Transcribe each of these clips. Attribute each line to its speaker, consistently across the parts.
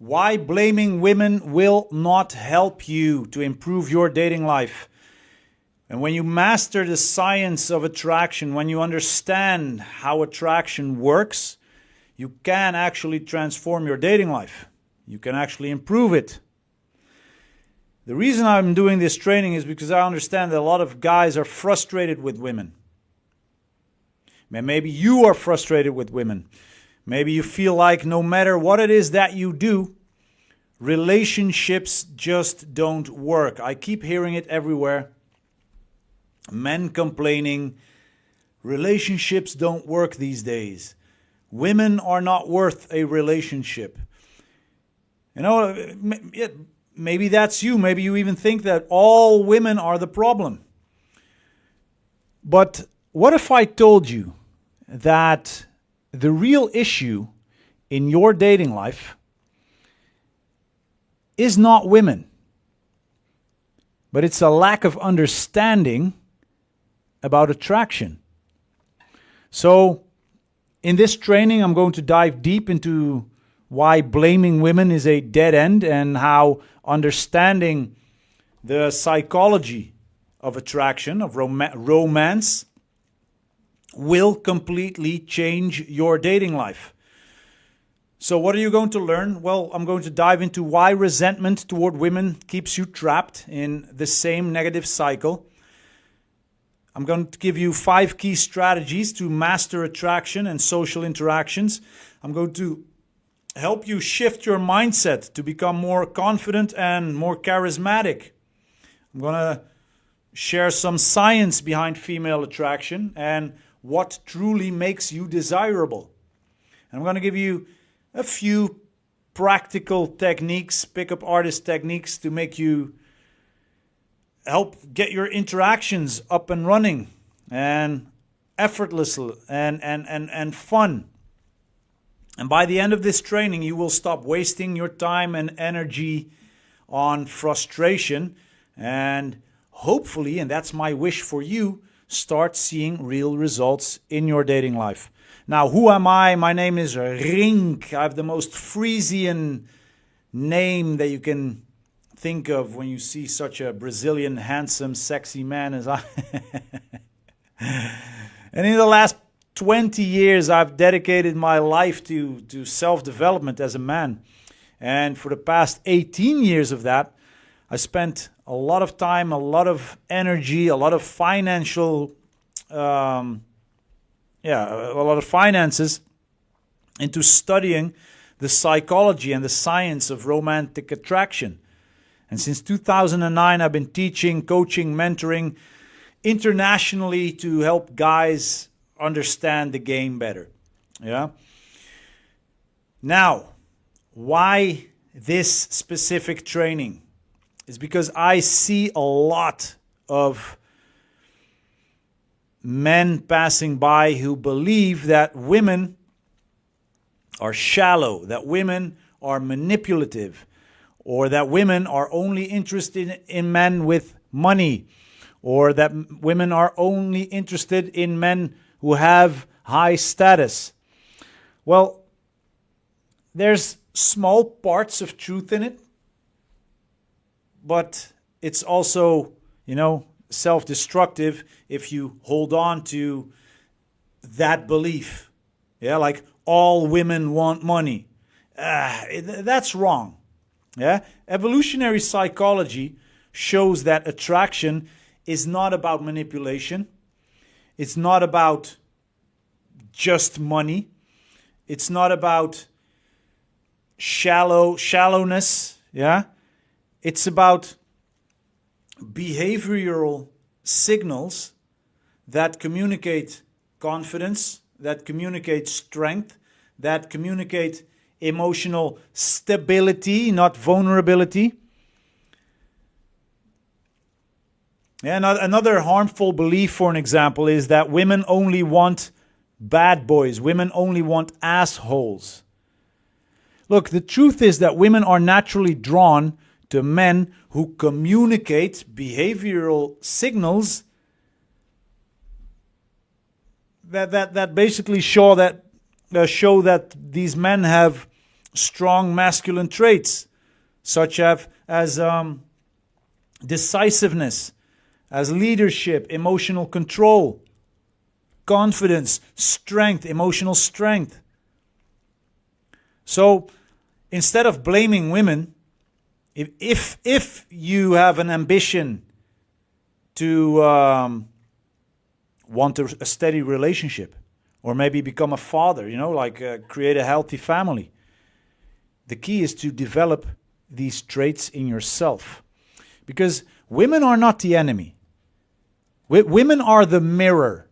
Speaker 1: Why blaming women will not help you to improve your dating life. And when you master the science of attraction, when you understand how attraction works, you can actually transform your dating life. You can actually improve it. The reason I'm doing this training is because I understand that a lot of guys are frustrated with women. Maybe you are frustrated with women. Maybe you feel like no matter what it is that you do, relationships just don't work. I keep hearing it everywhere. Men complaining, relationships don't work these days. Women are not worth a relationship. You know, maybe that's you. Maybe you even think that all women are the problem. But what if I told you that the real issue in your dating life is not women, but it's a lack of understanding about attraction? So in this training, I'm going to dive deep into why blaming women is a dead end and how understanding the psychology of attraction, of romance, will completely change your dating life. So what are you going to learn? Well, I'm going to dive into why resentment toward women keeps you trapped in the same negative cycle. I'm going to give you 5 key strategies to master attraction and social interactions. I'm going to help you shift your mindset to become more confident and more charismatic. I'm going to share some science behind female attraction and what truly makes you desirable. And I'm going to give you a few practical techniques, pickup artist techniques to make you help get your interactions up and running and effortless and fun. And by the end of this training, you will stop wasting your time and energy on frustration and hopefully, and that's my wish for you, start seeing real results in your dating life. Now, who am I? My name is Rink. I have the most Frisian name that you can think of when you see such a Brazilian, handsome, sexy man as I. And in the last 20 years, I've dedicated my life to self-development as a man. And for the past 18 years of that, I spent a lot of time, a lot of energy, a lot of financial, a lot of finances into studying the psychology and the science of romantic attraction. And since 2009, I've been teaching, coaching, mentoring internationally to help guys understand the game better. Yeah. Now, why this specific training? Is because I see a lot of men passing by who believe that women are shallow, that women are manipulative, or that women are only interested in men with money, or that women are only interested in men who have high status. Well, there's small parts of truth in it. But it's also, self-destructive if you hold on to that belief. Yeah, like all women want money. That's wrong. Yeah, evolutionary psychology shows that attraction is not about manipulation. It's not about just money. It's not about shallowness. Yeah. It's about behavioral signals that communicate confidence, that communicate strength, that communicate emotional stability, not vulnerability. And another harmful belief, for an example, is that women only want bad boys. Women only want assholes. Look, the truth is that women are naturally drawn to men who communicate behavioral signals that basically show that these men have strong masculine traits, such as decisiveness, as leadership, emotional control, confidence, strength, emotional strength. So instead of blaming women, if you have an ambition to want a steady relationship, or maybe become a father, create a healthy family, the key is to develop these traits in yourself. Because women are not the enemy. Women are the mirror.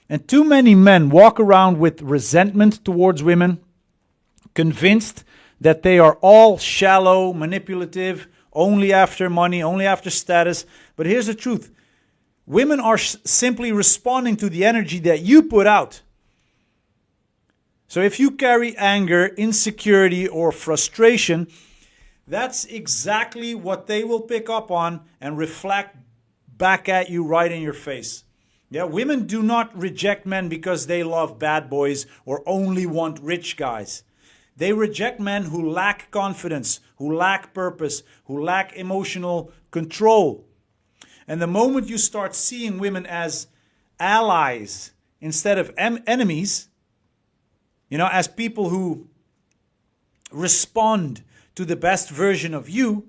Speaker 1: And too many men walk around with resentment towards women, convinced that they are all shallow, manipulative, only after money, only after status. But here's the truth. Women are simply responding to the energy that you put out. So if you carry anger, insecurity, or frustration, that's exactly what they will pick up on and reflect back at you right in your face. Yeah, women do not reject men because they love bad boys or only want rich guys. They reject men who lack confidence, who lack purpose, who lack emotional control. And the moment you start seeing women as allies instead of enemies, as people who respond to the best version of you,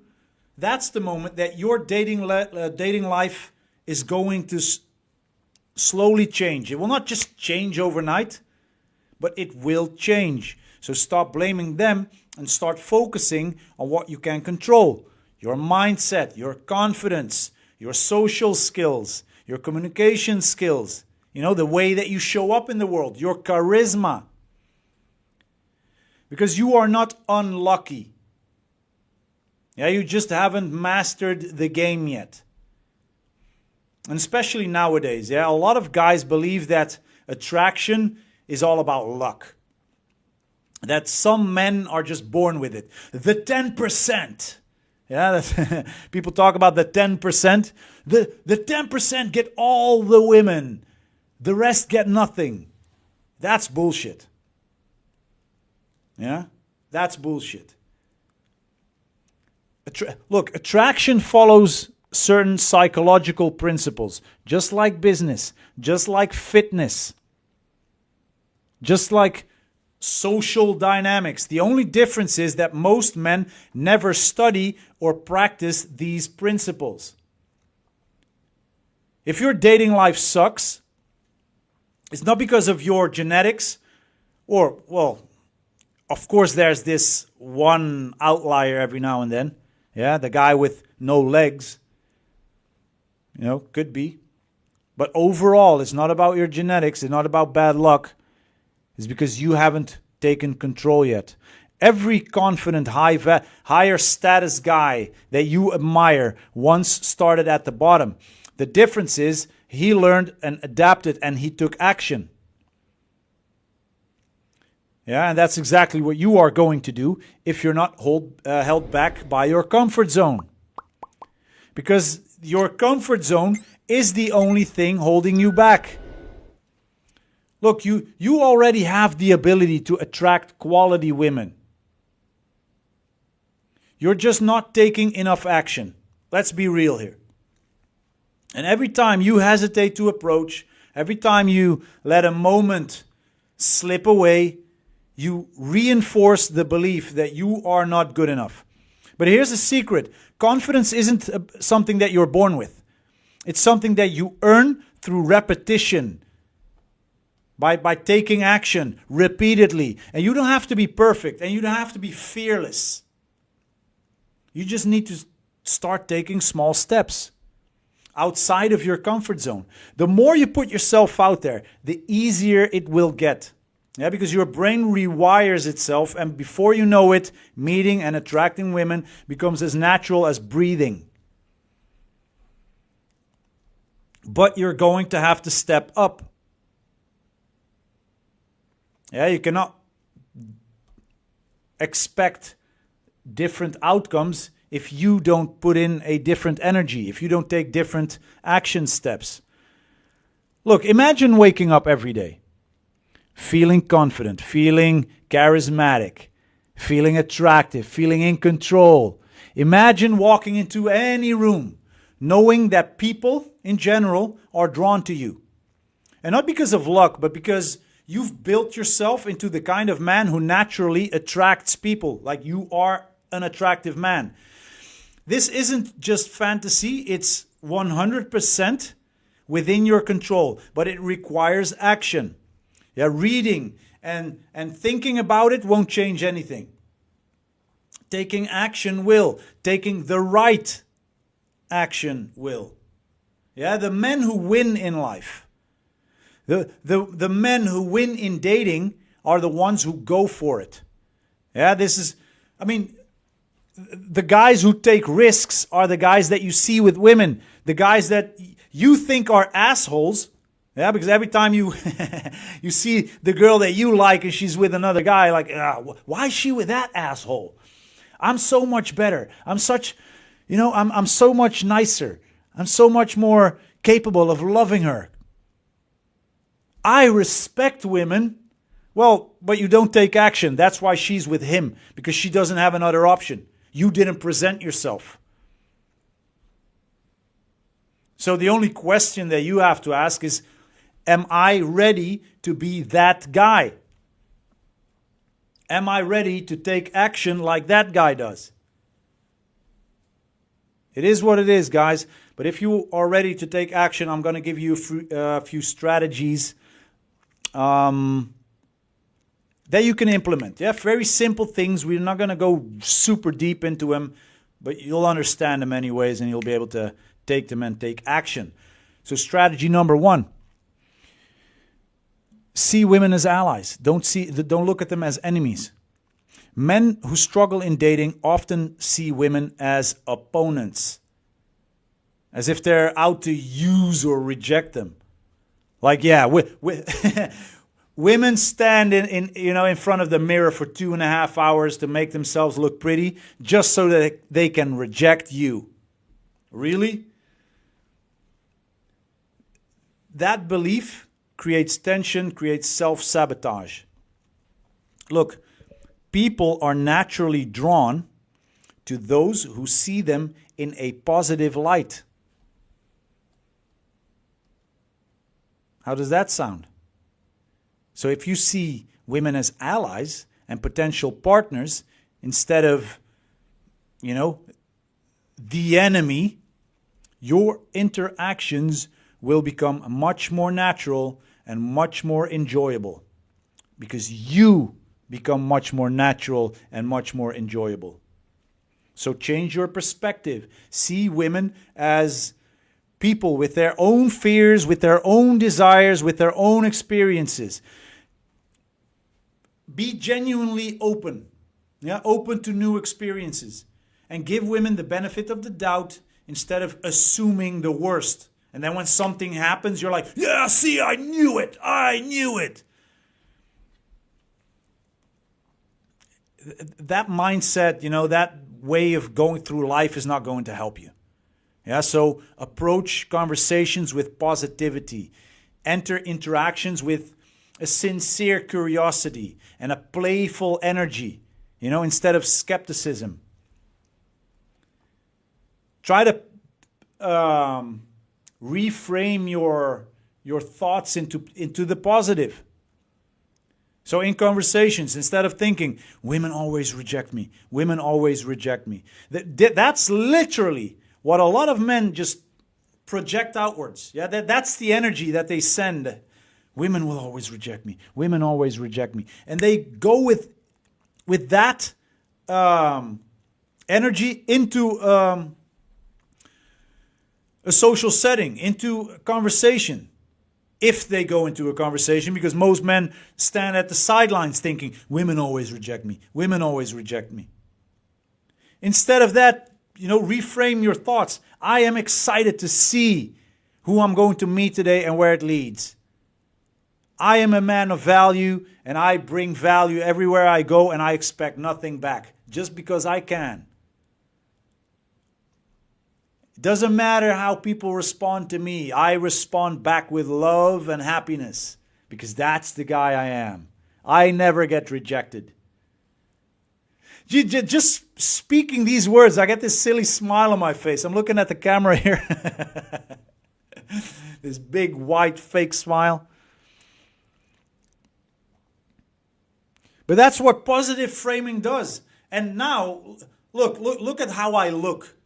Speaker 1: that's the moment that your dating life is going to slowly change. It will not just change overnight, but it will change. So stop blaming them and start focusing on what you can control. Your mindset, your confidence, your social skills, your communication skills, the way that you show up in the world, your charisma. Because you are not unlucky. Yeah, you just haven't mastered the game yet. And especially nowadays, a lot of guys believe that attraction is all about luck. That some men are just born with it. The 10%. Yeah, people talk about the 10%. The 10% get all the women. The rest get nothing. That's bullshit. Yeah, that's bullshit. Look, attraction follows certain psychological principles, just like business, just like fitness, just like social dynamics. The only difference is that most men never study or practice these principles. If your dating life sucks, it's not because of your genetics or, of course, there's this one outlier every now and then. Yeah, the guy with no legs. Could be. But overall, it's not about your genetics. It's not about bad luck. It's because you haven't taken control yet. Every confident, higher status guy that you admire once started at the bottom. The difference is he learned and adapted and he took action. Yeah, and that's exactly what you are going to do if you're not held back by your comfort zone. Because your comfort zone is the only thing holding you back. Look, you already have the ability to attract quality women. You're just not taking enough action. Let's be real here. And every time you hesitate to approach, every time you let a moment slip away, you reinforce the belief that you are not good enough. But here's the secret. Confidence isn't something that you're born with. It's something that you earn through repetition, by taking action repeatedly. And you don't have to be perfect, and you don't have to be fearless. You just need to start taking small steps outside of your comfort zone. The more you put yourself out there, the easier it will get. Yeah, because your brain rewires itself, and before you know it, meeting and attracting women becomes as natural as breathing. But you're going to have to step up. Yeah, you cannot expect different outcomes if you don't put in a different energy, if you don't take different action steps. Look, imagine waking up every day. feeling confident, feeling charismatic, feeling attractive, feeling in control. Imagine walking into any room knowing that people in general are drawn to you. And not because of luck, but because you've built yourself into the kind of man who naturally attracts people. Like you are an attractive man. This isn't just fantasy, it's 100% within your control, but it requires action. Yeah, reading and thinking about it won't change anything. Taking action will. Taking the right action will. Yeah, the men who win in life, the men who win in dating are the ones who go for it. Yeah, the guys who take risks are the guys that you see with women. The guys that you think are assholes. Yeah, because every time you you see the girl that you like and she's with another guy, like, why is she with that asshole? I'm so much better. I'm so much nicer. I'm so much more capable of loving her. I respect women. Well, but you don't take action. That's why she's with him, because she doesn't have another option. You didn't present yourself. So the only question that you have to ask is, am I ready to be that guy? Am I ready to take action like that guy does? It is what it is, guys. But if you are ready to take action, I'm going to give you a few strategies that you can implement. Yeah, very simple things. We're not going to go super deep into them, but you'll understand them anyways, and you'll be able to take them and take action. So strategy number 1. See women as allies. Don't look at them as enemies. Men who struggle in dating often see women as opponents, as if they're out to use or reject them. Like, yeah, women stand in front of the mirror for 2.5 hours to make themselves look pretty, just so that they can reject you. Really? That belief creates tension, creates self-sabotage. Look, people are naturally drawn to those who see them in a positive light. How does that sound? So if you see women as allies and potential partners instead of, the enemy, your interactions will become much more natural and much more enjoyable, because you become much more natural and much more enjoyable. So change your perspective. See women as people with their own fears, with their own desires, with their own experiences. Be genuinely open. Yeah, open to new experiences. And give women the benefit of the doubt instead of assuming the worst. And then when something happens, you're like, yeah, see, I knew it. I knew it. That mindset, that way of going through life is not going to help you. Yeah, so approach conversations with positivity. Enter interactions with a sincere curiosity and a playful energy, instead of skepticism. Try to reframe your thoughts into the positive. So in conversations, instead of thinking, women always reject me, women always reject me. That's literally what a lot of men just project outwards. Yeah, that's the energy that they send. Women will always reject me. Women always reject me. And they go with that energy into a social setting, into a conversation. If they go into a conversation, because most men stand at the sidelines thinking, women always reject me. Women always reject me. Instead of that, reframe your thoughts. I am excited to see who I'm going to meet today and where it leads. I am a man of value, and I bring value everywhere I go, and I expect nothing back, just because I can. It doesn't matter how people respond to me. I respond back with love and happiness, because that's the guy I am. I never get rejected. Just speaking these words, I get this silly smile on my face. I'm looking at the camera here. This big white fake smile. But that's what positive framing does. And now, look at how I look.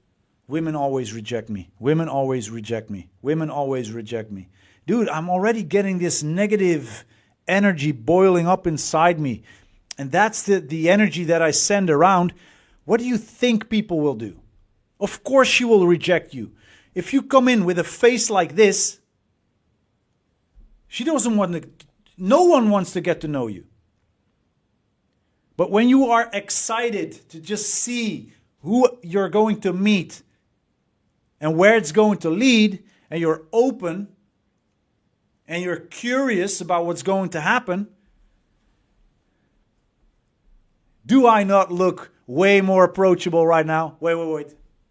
Speaker 1: Women always reject me. Women always reject me. Women always reject me. Dude, I'm already getting this negative energy boiling up inside me. And that's the energy that I send around. What do you think people will do? Of course she will reject you. If you come in with a face like this, she doesn't want to, no one wants to get to know you. But when you are excited to just see who you're going to meet and where it's going to lead, and you're open and you're curious about what's going to happen, do I not look way more approachable right now? Wait.